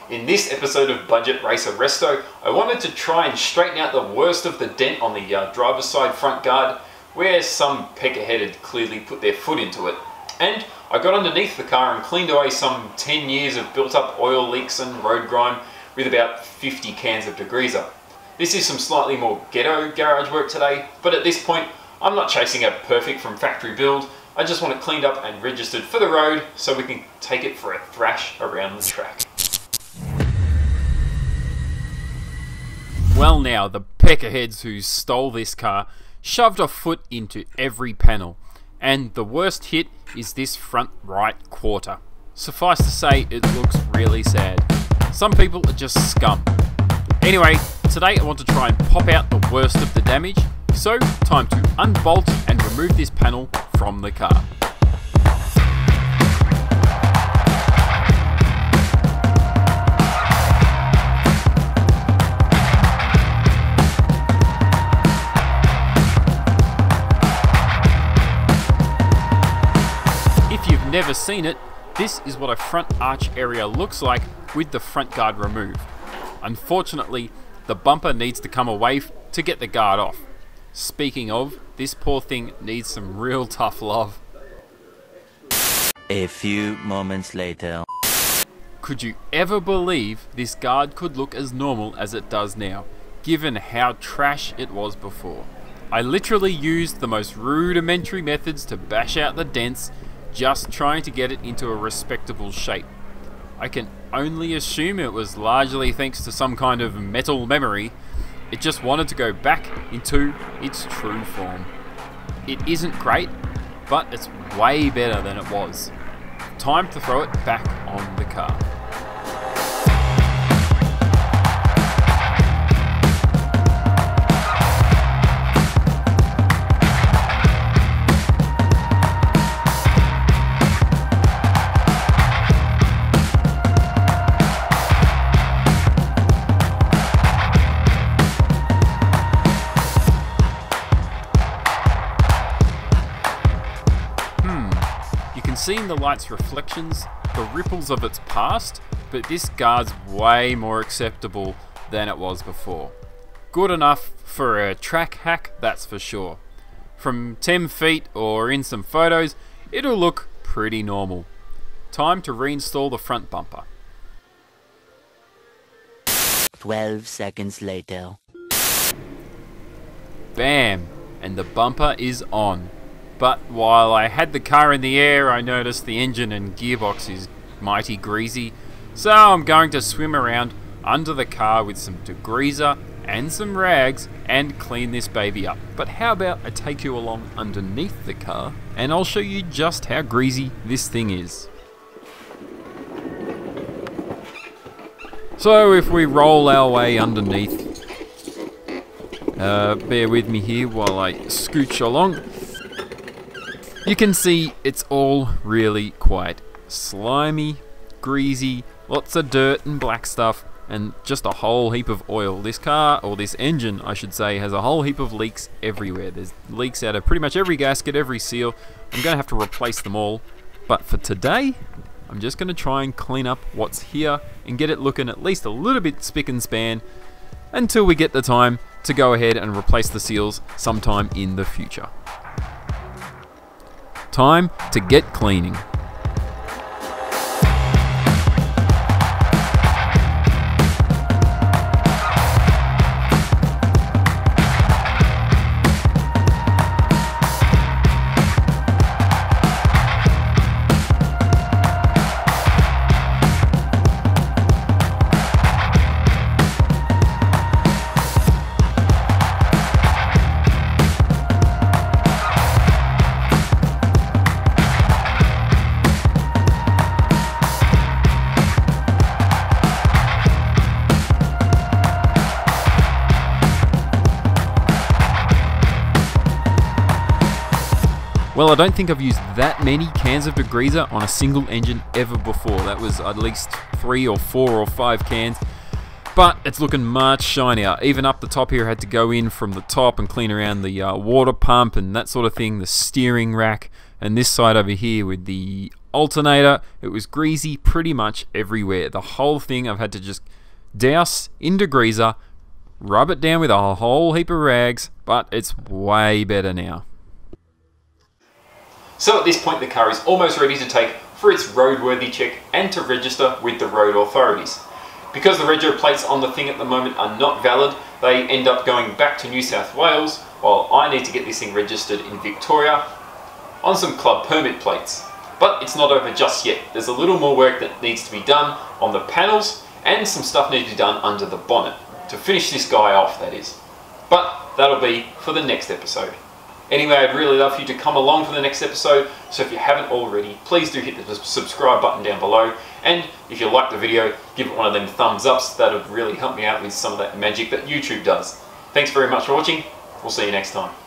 In this episode of Budget Racer Resto, I wanted to try and straighten out the worst of the dent on the driver's side front guard, where some peckerhead had clearly put their foot into it. And I got underneath the car and cleaned away some 10 years of built up oil leaks and road grime with about 50 cans of degreaser. This is some slightly more ghetto garage work today, but at this point I'm not chasing a perfect from factory build. I just want it cleaned up and registered for the road so we can take it for a thrash around the track. Well now, the peckerheads who stole this car shoved a foot into every panel, and the worst hit is this front right quarter. Suffice to say, it looks really sad. Some people are just scum. Anyway, today I want to try and pop out the worst of the damage, so time to unbolt and remove this panel from the car. If you've never seen it, this is what a front arch area looks like with the front guard removed. Unfortunately, the bumper needs to come away to get the guard off. Speaking of, this poor thing needs some real tough love. A few moments later. Could you ever believe this guard could look as normal as it does now, given how trash it was before? I literally used the most rudimentary methods to bash out the dents, just trying to get it into a respectable shape. I can only assume it was largely thanks to some kind of metal memory. It just wanted to go back into its true form. It isn't great, but it's way better than it was. Time to throw it back on the car. Seeing the light's reflections, the ripples of its past, but this guard's way more acceptable than it was before. Good enough for a track hack, that's for sure. From 10 feet or in some photos, it'll look pretty normal. Time to reinstall the front bumper. 12 seconds later. Bam! And the bumper is on. But while I had the car in the air, I noticed the engine and gearbox is mighty greasy, so I'm going to swim around under the car with some degreaser and some rags and clean this baby up. But how about I take you along underneath the car and I'll show you just how greasy this thing is. So if we roll our way underneath, bear with me here while I scooch along. You can see it's all really quite slimy, greasy, lots of dirt and black stuff, and just a whole heap of oil. This car, or this engine I should say, has a whole heap of leaks everywhere. There's leaks out of pretty much every gasket, every seal. I'm going to have to replace them all, but for today I'm just going to try and clean up what's here and get it looking at least a little bit spick and span until we get the time to go ahead and replace the seals sometime in the future. Time to get cleaning. Well, I don't think I've used that many cans of degreaser on a single engine ever before. That was at least 3 or 4 or 5 cans. But it's looking much shinier. Even up the top here, I had to go in from the top and clean around the water pump and that sort of thing, the steering rack. And this side over here with the alternator. It was greasy pretty much everywhere. The whole thing I've had to just douse in degreaser, rub it down with a whole heap of rags, but it's way better now. So at this point the car is almost ready to take for its roadworthy check and to register with the road authorities. Because the rego plates on the thing at the moment are not valid, they end up going back to New South Wales while I need to get this thing registered in Victoria on some club permit plates. But it's not over just yet. There's a little more work that needs to be done on the panels and some stuff needs to be done under the bonnet to finish this guy off, that is. But that'll be for the next episode. Anyway, I'd really love for you to come along for the next episode, so if you haven't already, please do hit the subscribe button down below, and if you like the video, give it one of them thumbs ups. That would really help me out with some of that magic that YouTube does. Thanks very much for watching. We'll see you next time.